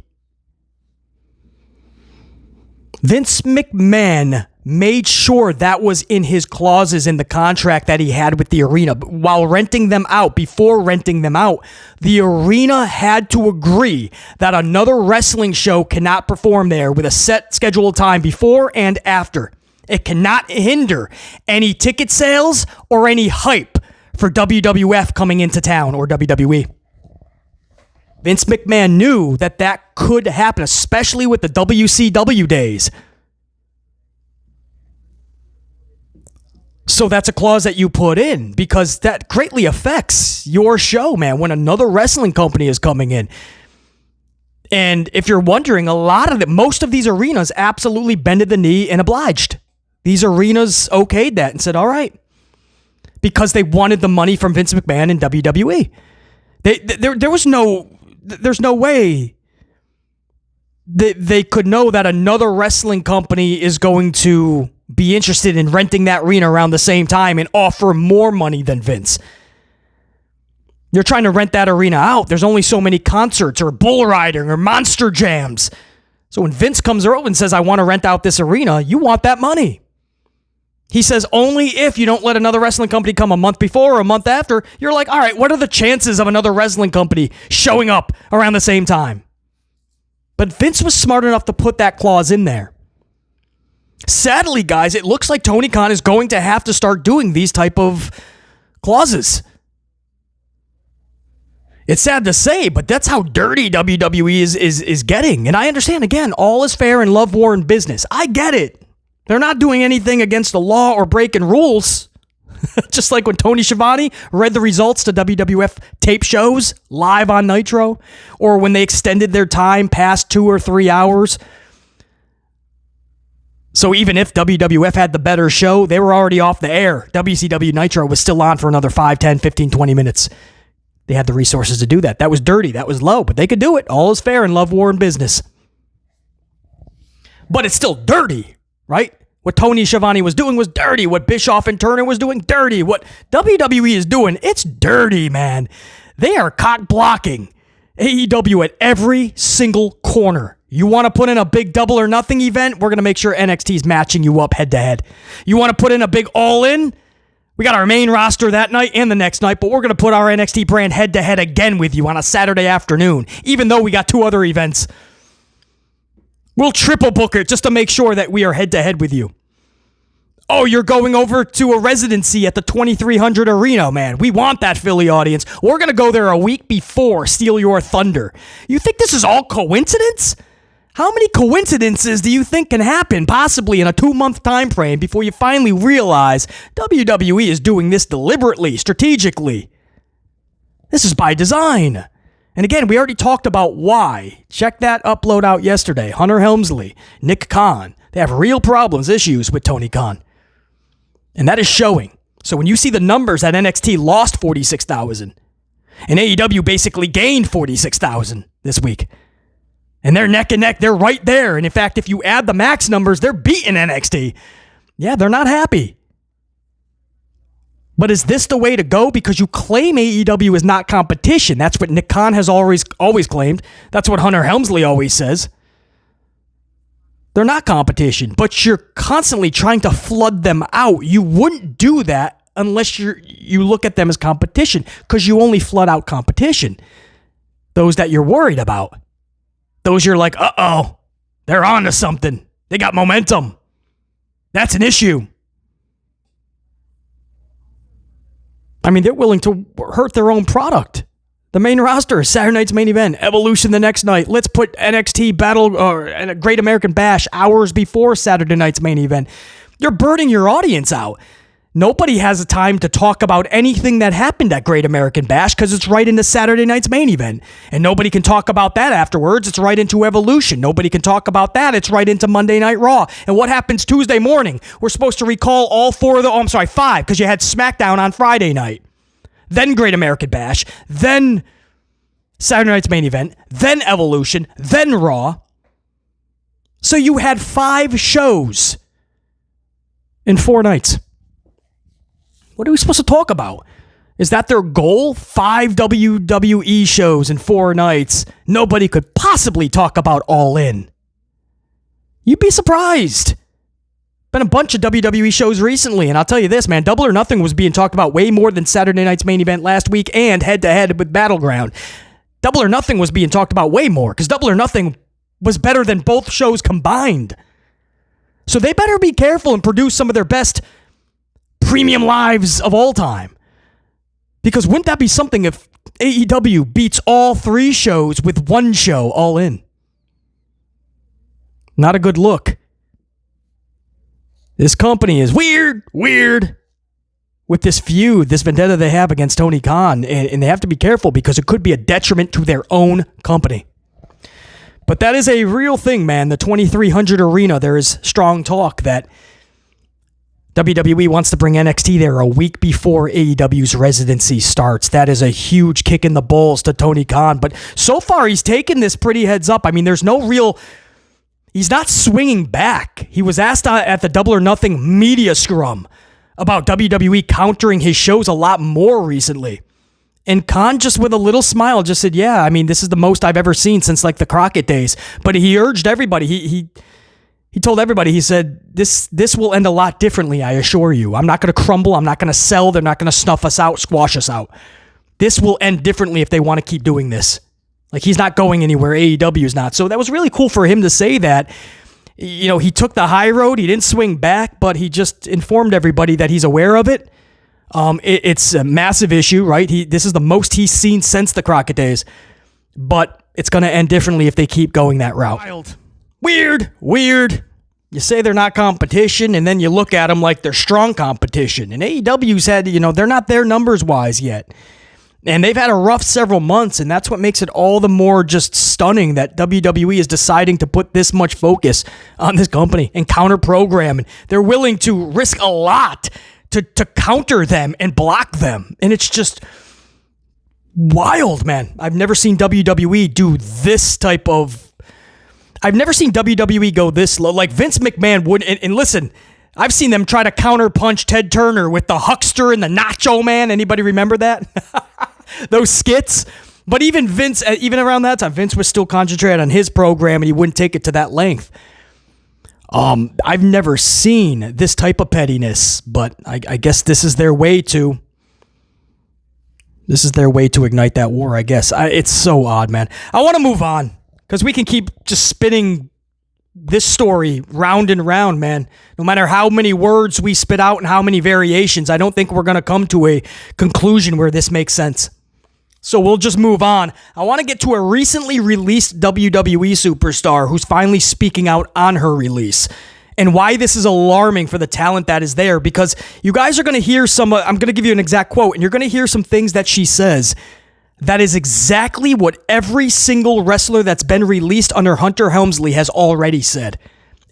Vince McMahon made sure that was in his clauses in the contract that he had with the arena. While renting them out, before renting them out, the arena had to agree that another wrestling show cannot perform there with a set scheduled time before and after. It cannot hinder any ticket sales or any hype for WWF coming into town or WWE. Vince McMahon knew that that could happen, especially with the WCW days. So that's a clause that you put in because that greatly affects your show, man, when another wrestling company is coming in. And if you're wondering, most of these arenas absolutely bended the knee and obliged. These arenas okayed that and said, all right, because they wanted the money from Vince McMahon and WWE. There's no way they could know that another wrestling company is going to be interested in renting that arena around the same time and offer more money than Vince. You're trying to rent that arena out. There's only so many concerts or bull riding or monster jams. So when Vince comes over and says, I want to rent out this arena, you want that money. He says only if you don't let another wrestling company come a month before or a month after. You're like, all right, what are the chances of another wrestling company showing up around the same time? But Vince was smart enough to put that clause in there. Sadly, guys, it looks like Tony Khan is going to have to start doing these type of clauses. It's sad to say, but that's how dirty WWE is getting. And I understand, again, all is fair in love, war, and business. I get it. They're not doing anything against the law or breaking rules. Just like when Tony Schiavone read the results to WWF tape shows live on Nitro, or when they extended their time past 2 or 3 hours. So even if WWF had the better show, they were already off the air. WCW Nitro was still on for another 5, 10, 15, 20 minutes. They had the resources to do that. That was dirty. That was low, but they could do it. All is fair in love, war, and business. But it's still dirty, right? What Tony Schiavone was doing was dirty. What Bischoff and Turner was doing, dirty. What WWE is doing, it's dirty, man. They are cock blocking AEW at every single corner. You want to put in a big double or nothing event? We're going to make sure NXT is matching you up head to head. You want to put in a big all-in? We got our main roster that night and the next night, but we're going to put our NXT brand head to head again with you on a Saturday afternoon, even though we got 2 other events. We'll triple book it just to make sure that we are head to head with you. Oh, you're going over to a residency at the 2300 Arena, man. We want that Philly audience. We're going to go there a week before, steal your thunder. You think this is all coincidence? How many coincidences do you think can happen possibly in a 2-month time frame before you finally realize WWE is doing this deliberately, strategically? This is by design. And again, we already talked about why. Check that upload out yesterday. Hunter Helmsley, Nick Khan. They have real problems, issues with Tony Khan. And that is showing. So when you see the numbers that NXT lost 46,000 and AEW basically gained 46,000 this week, and they're neck and neck, they're right there. And in fact, if you add the max numbers, they're beating NXT. Yeah, they're not happy. But is this the way to go? Because you claim AEW is not competition. That's what Nick Khan has always claimed. That's what Hunter Helmsley always says. They're not competition, but you're constantly trying to flood them out. You wouldn't do that unless you look at them as competition, because you only flood out competition. Those that you're worried about. Those you're like, uh-oh, they're on to something. They got momentum. That's an issue. I mean, they're willing to hurt their own product. The main roster is Saturday night's main event, Evolution the next night. Let's put NXT Battle or a Great American Bash hours before Saturday night's main event. You're burning your audience out. Nobody has the time to talk about anything that happened at Great American Bash because it's right into Saturday night's main event. And nobody can talk about that afterwards. It's right into Evolution. Nobody can talk about that. It's right into Monday Night Raw. And what happens Tuesday morning? We're supposed to recall all five, because you had SmackDown on Friday night. Then Great American Bash. Then Saturday night's main event. Then Evolution. Then Raw. So you had 5 shows in 4 nights. What are we supposed to talk about? Is that their goal? 5 WWE shows in 4 nights. Nobody could possibly talk about All In. You'd be surprised. Been a bunch of WWE shows recently, and I'll tell you this, man, Double or Nothing was being talked about way more than Saturday night's main event last week and head-to-head with Battleground. Double or Nothing was being talked about way more, because Double or Nothing was better than both shows combined. So they better be careful and produce some of their best premium lives of all time. Because wouldn't that be something if AEW beats all 3 shows with 1 show All In? Not a good look. This company is weird with this feud, this vendetta they have against Tony Khan, and they have to be careful because it could be a detriment to their own company. But that is a real thing, man. The 2300 Arena, there is strong talk that WWE wants to bring NXT there a week before AEW's residency starts. That is a huge kick in the balls to Tony Khan. But so far, he's taken this pretty heads up. I mean, there's no real... He's not swinging back. He was asked at the Double or Nothing media scrum about WWE countering his shows a lot more recently. And Khan just with a little smile just said, yeah, I mean, this is the most I've ever seen since like the Crockett days. But he urged everybody. He told everybody, he said, this will end a lot differently, I assure you. I'm not going to crumble. I'm not going to sell. They're not going to snuff us out, squash us out. This will end differently if they want to keep doing this. Like, he's not going anywhere. AEW is not. So that was really cool for him to say that. You know, he took the high road. He didn't swing back, but he just informed everybody that he's aware of it. It's a massive issue, right? This is the most he's seen since the Crockett days. But it's going to end differently if they keep going that route. Wild. Weird. You say they're not competition, and then you look at them like they're strong competition. And AEW's had, they're not there numbers-wise yet. And they've had a rough several months, and that's what makes it all the more just stunning that WWE is deciding to put this much focus on this company and counter-program. And they're willing to risk a lot to counter them and block them. And it's just wild, man. I've never seen WWE do this type of... I've never seen WWE go this low. Like Vince McMahon would, and listen, I've seen them try to counterpunch Ted Turner with the Huckster and the Nacho Man. Anybody remember that? Those skits? But even Vince, even around that time, Vince was still concentrated on his program and he wouldn't take it to that length. I've never seen this type of pettiness, but I guess this is their way to... This is their way to ignite that war, I guess. It's so odd, man. I want to move on. Because we can keep just spinning this story round and round, man. No matter how many words we spit out and how many variations, I don't think we're going to come to a conclusion where this makes sense. So we'll just move on. I want to get to a recently released WWE superstar who's finally speaking out on her release. And why this is alarming for the talent that is there. Because you guys are going to hear some... I'm going to give you an exact quote. And you're going to hear some things that she says... That is exactly what every single wrestler that's been released under Hunter Helmsley has already said.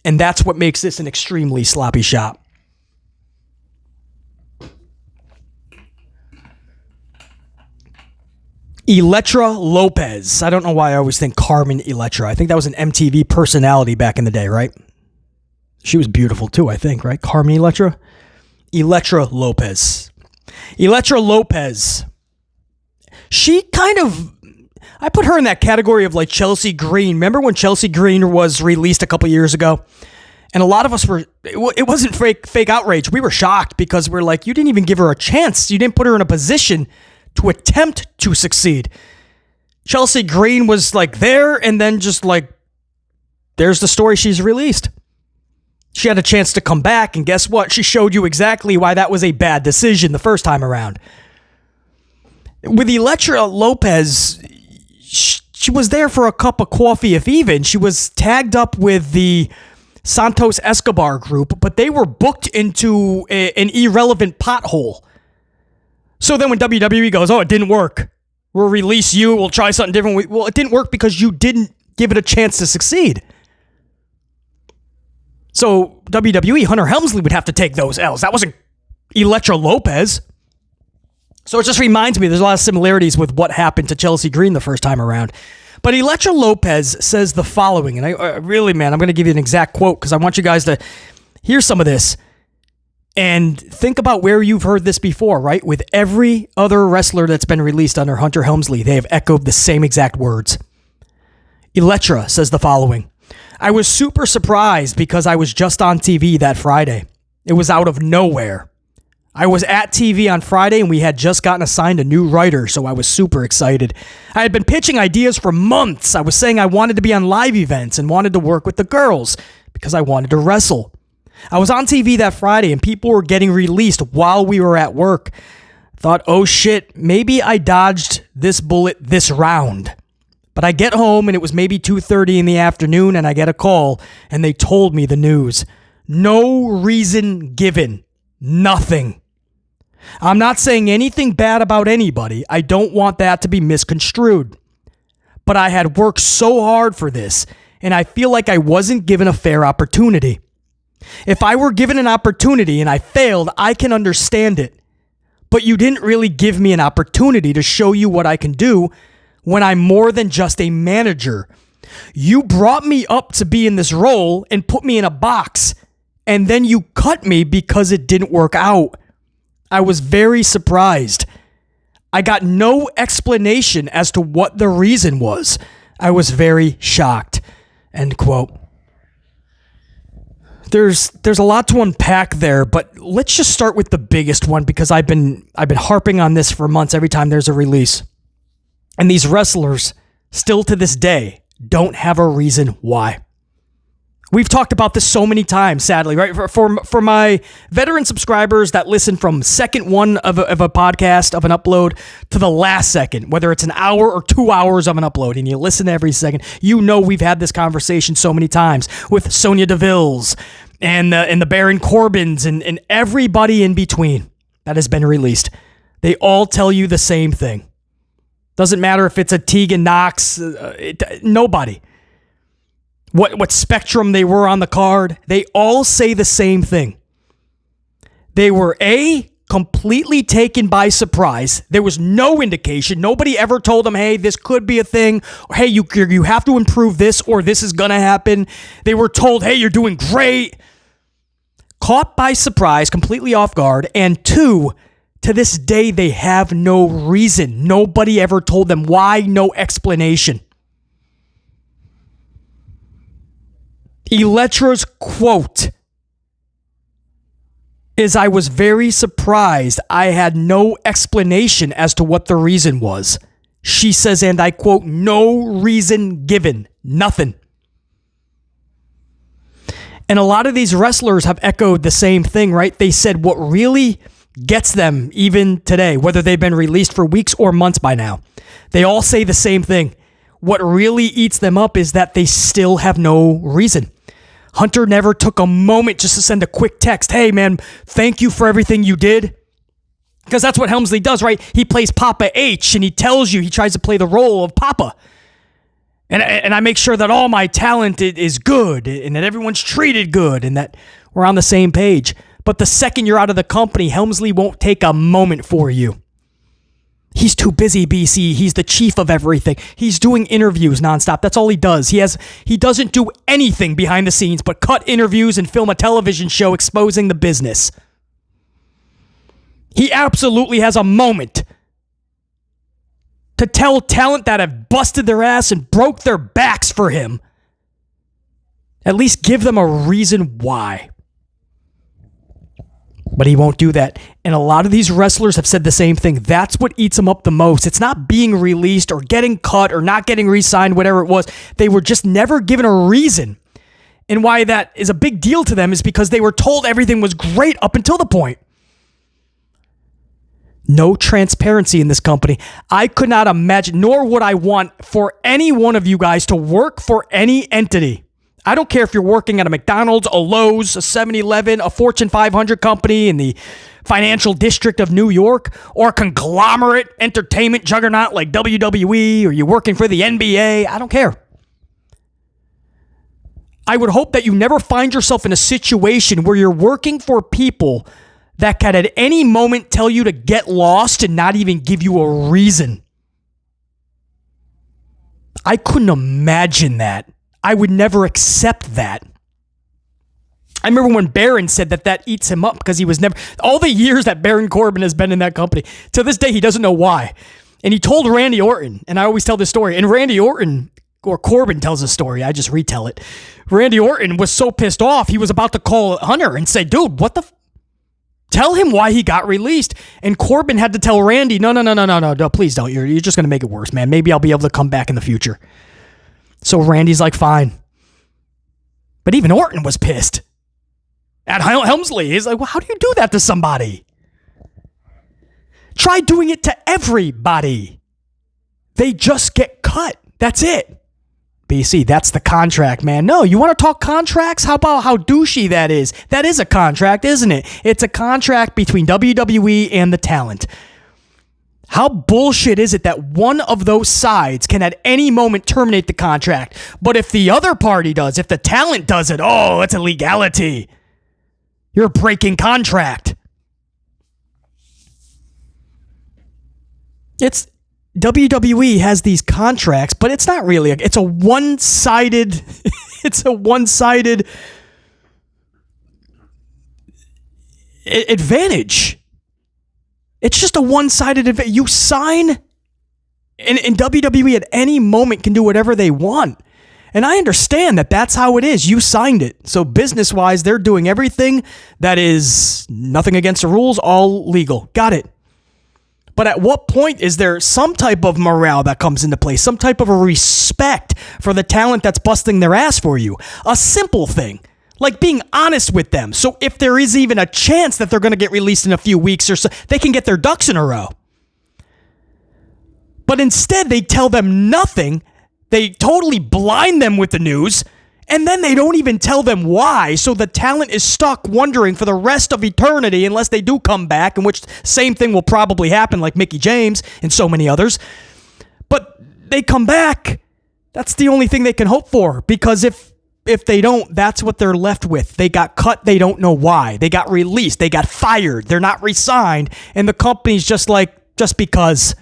And that's what makes this an extremely sloppy shop. Elektra Lopez. I don't know why I always think Carmen Electra. I think that was an MTV personality back in the day, right? She was beautiful too, I think, right? Carmen Electra? Elektra Lopez. Elektra Lopez. I put her in that category of like Chelsea Green. Remember when Chelsea Green was released a couple years ago? And a lot of us it wasn't fake outrage. We were shocked because we're like, you didn't even give her a chance. You didn't put her in a position to attempt to succeed. Chelsea Green was like there, and then just like, there's the story, she's released. She had a chance to come back, and guess what? She showed you exactly why that was a bad decision the first time around. With Elektra Lopez, she was there for a cup of coffee, if even. She was tagged up with the Santos Escobar group, but they were booked into an irrelevant pothole. So then when WWE goes, oh, it didn't work, we'll release you, we'll try something different. Well, it didn't work because you didn't give it a chance to succeed. So WWE, Hunter Helmsley would have to take those L's. That wasn't Elektra Lopez. So it just reminds me, there's a lot of similarities with what happened to Chelsea Green the first time around. But Elektra Lopez says the following, and I really, man, I'm going to give you an exact quote because I want you guys to hear some of this and think about where you've heard this before, right? With every other wrestler that's been released under Hunter Helmsley, they have echoed the same exact words. Elektra says the following: I was super surprised because I was just on TV that Friday. It was out of nowhere. I was at TV on Friday and we had just gotten assigned a new writer, so I was super excited. I had been pitching ideas for months. I was saying I wanted to be on live events and wanted to work with the girls because I wanted to wrestle. I was on TV that Friday and people were getting released while we were at work. Thought, oh shit, maybe I dodged this bullet this round. But I get home and it was maybe 2:30 in the afternoon and I get a call and they told me the news. No reason given. Nothing. I'm not saying anything bad about anybody. I don't want that to be misconstrued. But I had worked so hard for this, and I feel like I wasn't given a fair opportunity. If I were given an opportunity and I failed, I can understand it. But you didn't really give me an opportunity to show you what I can do when I'm more than just a manager. You brought me up to be in this role and put me in a box, and then you cut me because it didn't work out. I was very surprised. I got no explanation as to what the reason was. I was very shocked. End quote. There's a lot to unpack there, but let's just start with the biggest one because I've been harping on this for months every time there's a release. And these wrestlers, still to this day, don't have a reason why. We've talked about this so many times, sadly, right? For my veteran subscribers that listen from second one of a podcast, of an upload, to the last second, whether it's an hour or 2 hours of an upload, and you listen to every second, you know we've had this conversation so many times with Sonya Deville's and the Baron Corbins and everybody in between that has been released. They all tell you the same thing. Doesn't matter if it's a Tegan Knox, nobody. What spectrum they were on the card, they all say the same thing. They were completely taken by surprise. There was no indication. Nobody ever told them, hey, this could be a thing. Or, hey, you have to improve this or this is going to happen. They were told, hey, you're doing great. Caught by surprise, completely off guard. And two, to this day, they have no reason. Nobody ever told them why, no explanation. Elektra's quote is, I was very surprised. I had no explanation as to what the reason was. She says, and I quote, no reason given. Nothing. And a lot of these wrestlers have echoed the same thing, right? They said what really gets them even today, whether they've been released for weeks or months by now, they all say the same thing. What really eats them up is that they still have no reason. Hunter never took a moment just to send a quick text. Hey, man, thank you for everything you did. Because that's what Helmsley does, right? He plays Papa H, and he tells you he tries to play the role of Papa. And I make sure that all my talent is good and that everyone's treated good and that we're on the same page. But the second you're out of the company, Helmsley won't take a moment for you. He's too busy, BC. He's the chief of everything. He's doing interviews nonstop. That's all he does. He doesn't do anything behind the scenes but cut interviews and film a television show exposing the business. He absolutely has a moment to tell talent that have busted their ass and broke their backs for him. At least give them a reason why. But he won't do that. And a lot of these wrestlers have said the same thing. That's what eats them up the most. It's not being released or getting cut or not getting re-signed, whatever it was. They were just never given a reason. And why that is a big deal to them is because they were told everything was great up until the point. No transparency in this company. I could not imagine, nor would I want for any one of you guys to work for any entity. I don't care if you're working at a McDonald's, a Lowe's, a 7-Eleven, a Fortune 500 company in the financial district of New York, or a conglomerate entertainment juggernaut like WWE, or you're working for the NBA. I don't care. I would hope that you never find yourself in a situation where you're working for people that can at any moment tell you to get lost and not even give you a reason. I couldn't imagine that. I would never accept that. I remember when Baron said that eats him up because he was never... All the years that Baron Corbin has been in that company, to this day, he doesn't know why. And he told Randy Orton, and I always tell this story, and Randy Orton, or Corbin tells a story, I just retell it. Randy Orton was so pissed off, he was about to call Hunter and say, dude, what the... Tell him why he got released. And Corbin had to tell Randy, no, please don't. You're just going to make it worse, man. Maybe I'll be able to come back in the future. So Randy's like, fine. But even Orton was pissed at Helmsley. He's like, well, how do you do that to somebody? Try doing it to everybody. They just get cut. That's it. BC, that's the contract, man. No, you want to talk contracts? How about how douchey that is? That is a contract, isn't it? It's a contract between WWE and the talent. How bullshit is it that one of those sides can at any moment terminate the contract, but if the other party does, if the talent does it, oh, it's illegality. You're breaking contract. WWE has these contracts, but it's not really. It's a one-sided. It's a one-sided advantage. It's just a one-sided advantage. You sign, and WWE at any moment can do whatever they want. And I understand that that's how it is. You signed it. So business-wise, they're doing everything that is nothing against the rules, all legal. Got it. But at what point is there some type of morale that comes into play? Some type of a respect for the talent that's busting their ass for you? A simple thing, like being honest with them. So if there is even a chance that they're going to get released in a few weeks or so, they can get their ducks in a row. But instead, they tell them nothing. They totally blind them with the news. And then they don't even tell them why, so the talent is stuck wondering for the rest of eternity, unless they do come back, in which same thing will probably happen like Mickie James and so many others. But they come back, that's the only thing they can hope for, because if they don't, that's what they're left with. They got cut, they don't know why. They got released, they got fired, they're not re-signed, and the company's just because...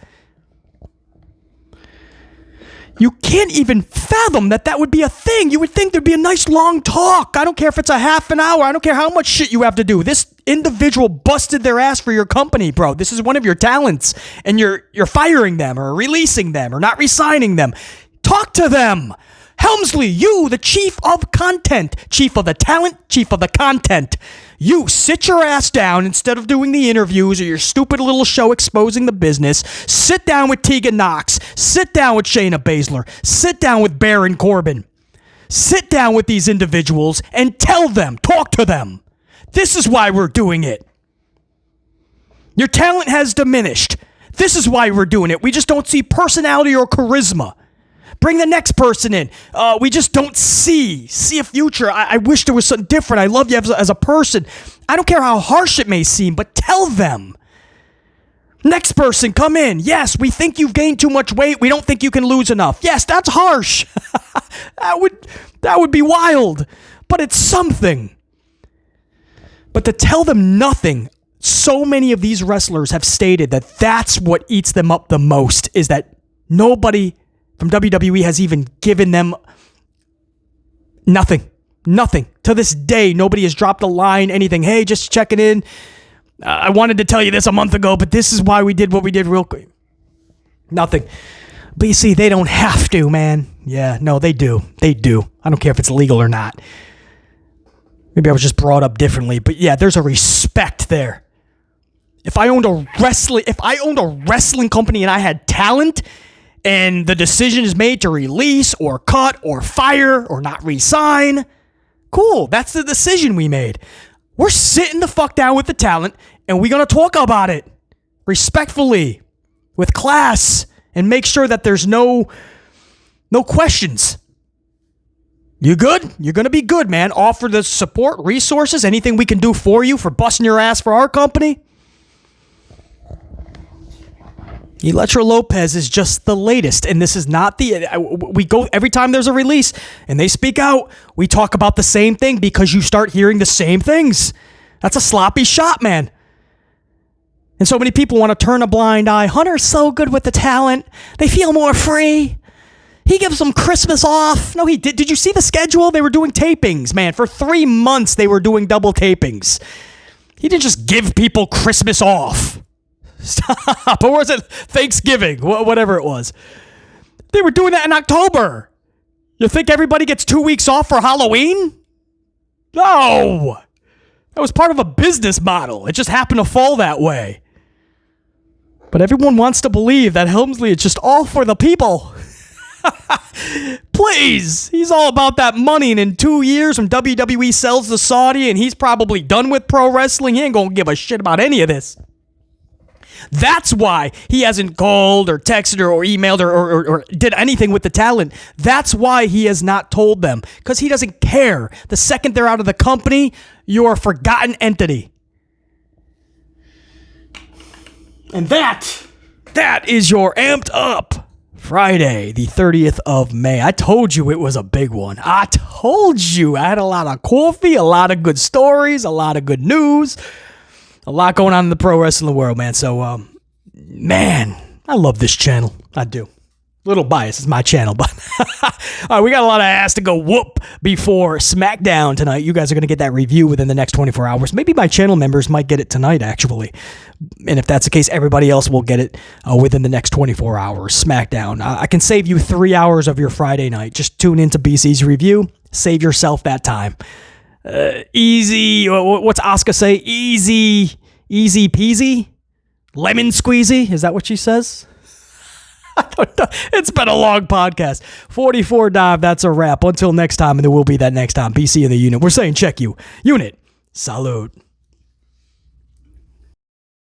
You can't even fathom that would be a thing. You would think there'd be a nice long talk. I don't care if it's a half an hour. I don't care how much shit you have to do. This individual busted their ass for your company, bro. This is one of your talents, and you're firing them or releasing them or not re-signing them. Talk to them. Helmsley, you, the chief of content, chief of the talent, chief of the content. You sit your ass down instead of doing the interviews or your stupid little show exposing the business. Sit down with Tegan Knox. Sit down with Shayna Baszler. Sit down with Baron Corbin. Sit down with these individuals and tell them, talk to them. This is why we're doing it. Your talent has diminished. This is why we're doing it. We just don't see personality or charisma. Bring the next person in. We just don't see a future. I wish there was something different. I love you as a person. I don't care how harsh it may seem, but tell them. Next person, come in. Yes, we think you've gained too much weight. We don't think you can lose enough. Yes, that's harsh. That would be wild, but it's something. But to tell them nothing, so many of these wrestlers have stated that that's what eats them up the most, is that nobody from WWE has even given them nothing. To this day, nobody has dropped a line, anything. Hey, just checking in. I wanted to tell you this a month ago, but this is why we did what we did real quick. Nothing. But you see, they don't have to, man. Yeah, no, they do. They do. I don't care if it's legal or not. Maybe I was just brought up differently, but yeah, there's a respect there. If I owned a wrestling company and I had talent, and the decision is made to release or cut or fire or not re-sign, cool. That's the decision we made. We're sitting the fuck down with the talent, and we're going to talk about it respectfully, with class, and make sure that there's no questions. You good? You're going to be good, man. Offer the support, resources, anything we can do for you for busting your ass for our company. Electra Lopez is just the latest, and this is not we go every time there's a release and they speak out, we talk about the same thing because you start hearing the same things. That's a sloppy shot, man. And so many people want to turn a blind eye. Hunter's so good with the talent. They feel more free. He gives them Christmas off. No, he did. Did you see the schedule? They were doing tapings, man. For 3 months, they were doing double tapings. He didn't just give people Christmas off. Stop. Or was it Thanksgiving? Whatever it was. They were doing that in October. You think everybody gets 2 weeks off for Halloween? No. That was part of a business model. It just happened to fall that way. But everyone wants to believe that Helmsley is just all for the people. Please. He's all about that money. And in 2 years, when WWE sells to Saudi and he's probably done with pro wrestling, he ain't going to give a shit about any of this. That's why he hasn't called or texted or emailed or did anything with the talent. That's why he has not told them. Because he doesn't care. The second they're out of the company, you're a forgotten entity. And that is your amped up Friday, the 30th of May. I told you it was a big one. I told you. I had a lot of coffee, a lot of good stories, a lot of good news. A lot going on in the pro wrestling world, man. So, man, I love this channel. I do. Little bias. It's my channel, but all right, we got a lot of ass to go whoop before SmackDown tonight. You guys are going to get that review within the next 24 hours. Maybe my channel members might get it tonight, actually. And if that's the case, everybody else will get it within the next 24 hours. SmackDown. I can save you 3 hours of your Friday night. Just tune into BC's review. Save yourself that time. Easy. What's Asuka say? Easy peasy? Lemon squeezy? Is that what she says? I don't know. It's been a long podcast. 44 dive. That's a wrap. Until next time, and there will be that next time. BC in the unit. We're saying check you. Unit. Salute.